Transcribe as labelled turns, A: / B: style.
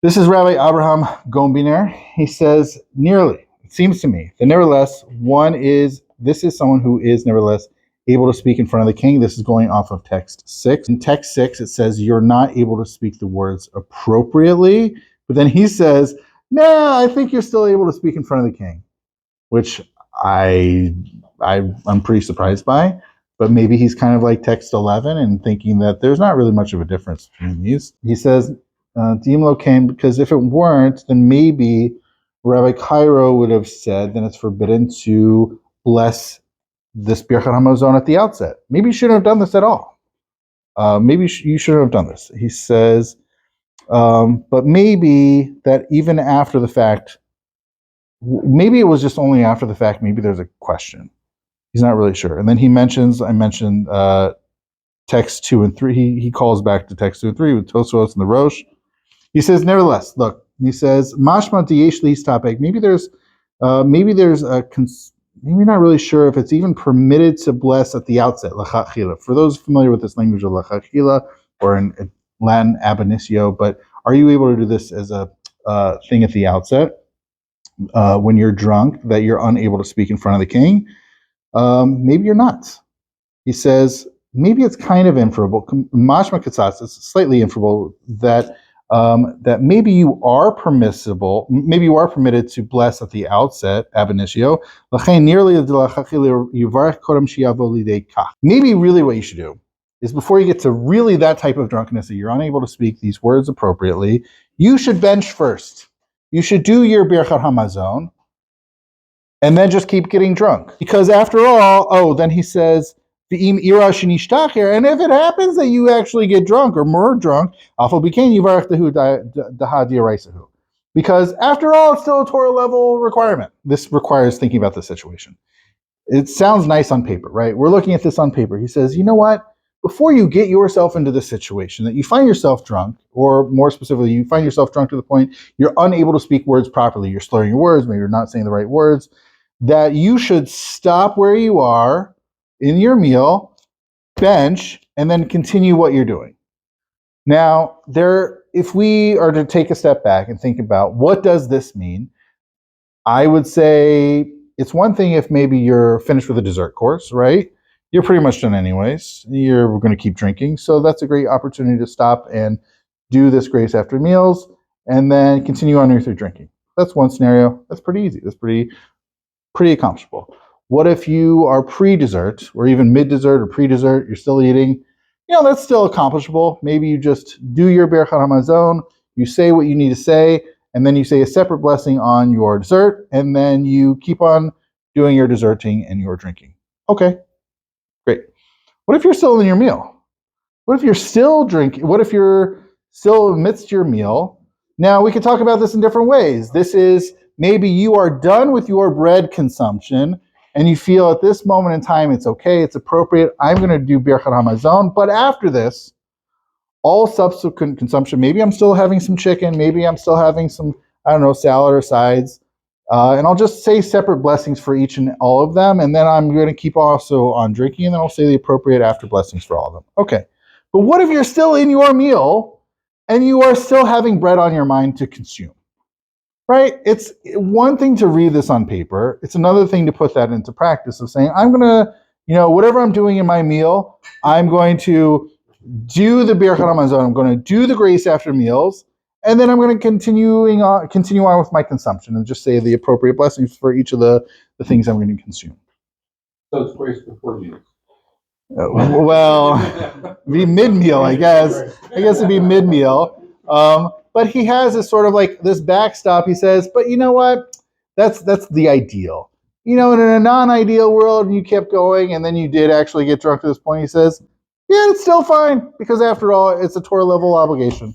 A: This is Rabbi Avraham Gombiner. He says, nearly, it seems to me, that nevertheless, this is someone who is nevertheless able to speak in front of the king. This is going off of text 6. In text 6, it says you're not able to speak the words appropriately, but then he says, nah, I think you're still able to speak in front of the king, which I'm pretty surprised by. But maybe he's kind of like text 11 and thinking that there's not really much of a difference between these. He says, Dimlo came because if it weren't, then maybe Rabbi Cairo would have said, then it's forbidden to bless this Birkat Hamazon at the outset. Maybe you shouldn't have done this at all. Maybe you shouldn't have done this. He says, but maybe that even after the fact, maybe it was just only after the fact, maybe there's a question. He's not really sure. And then I mentioned text 2 and 3. He calls back to text 2 and 3 with Tosfos and the Rosh. He says, nevertheless, look, he says, mashma diyesh li's topic. Maybe there's maybe not really sure if it's even permitted to bless at the outset, lachatchila. For those familiar with this language of lachatchila, or in Latin ab initio, but are you able to do this as a thing at the outset when you're drunk, that you're unable to speak in front of the king? Maybe you're not. He says, maybe it's kind of inferable. Mashma katzatz, it's slightly inferable that maybe you are permitted to bless at the outset, ab initio. Maybe really what you should do is, before you get to really that type of drunkenness that you're unable to speak these words appropriately, you should bench first. You should do your Birkat Hamazon, and then just keep getting drunk. Because after all, then he says, and if it happens that you actually get drunk or more drunk, because after all, it's still a Torah level requirement. This requires thinking about the situation. It sounds nice on paper, right? We're looking at this on paper. He says, you know what? Before you get yourself into this situation that you find yourself drunk, or more specifically, you find yourself drunk to the point you're unable to speak words properly, you're slurring your words, maybe you're not saying the right words, that you should stop where you are in your meal, bench, and then continue what you're doing. Now, if we are to take a step back and think about what does this mean, I would say it's one thing if maybe you're finished with a dessert course, right? You're pretty much done anyways. You're going to keep drinking, so that's a great opportunity to stop and do this grace after meals, and then continue on with your drinking. That's one scenario. That's pretty easy. That's pretty accomplishable. What if you are pre-dessert, or even mid-dessert or pre-dessert, you're still eating? That's still accomplishable. Maybe you just do your Birkat Hamazon, you say what you need to say, and then you say a separate blessing on your dessert, and then you keep on doing your desserting and your drinking. Okay, great. What if you're still in your meal? What if you're still drinking? What if you're still amidst your meal? Now, we could talk about this in different ways. This is, maybe you are done with your bread consumption, and you feel at this moment in time it's okay, it's appropriate, I'm going to do Birkat Hamazon, but after this, all subsequent consumption, maybe I'm still having some chicken, maybe I'm still having some, salad or sides, and I'll just say separate blessings for each and all of them, and then I'm going to keep also on drinking, and then I'll say the appropriate after blessings for all of them. Okay, but what if you're still in your meal, and you are still having bread on your mind to consume? Right? It's one thing to read this on paper. It's another thing to put that into practice of saying, I'm going to, whatever I'm doing in my meal, I'm going to do the Birkat Hamazon. I'm going to do the grace after meals, and then I'm going to continue on with my consumption and just say the appropriate blessings for each of the things I'm going to consume.
B: So it's grace before meals.
A: Well, be mid-meal, I guess. I guess it'd be mid-meal. But he has this sort of like this backstop. He says, but you know what? That's the ideal. In a non-ideal world, you kept going, and then you did actually get drunk to this point. He says, yeah, it's still fine, because after all, it's a Torah level obligation.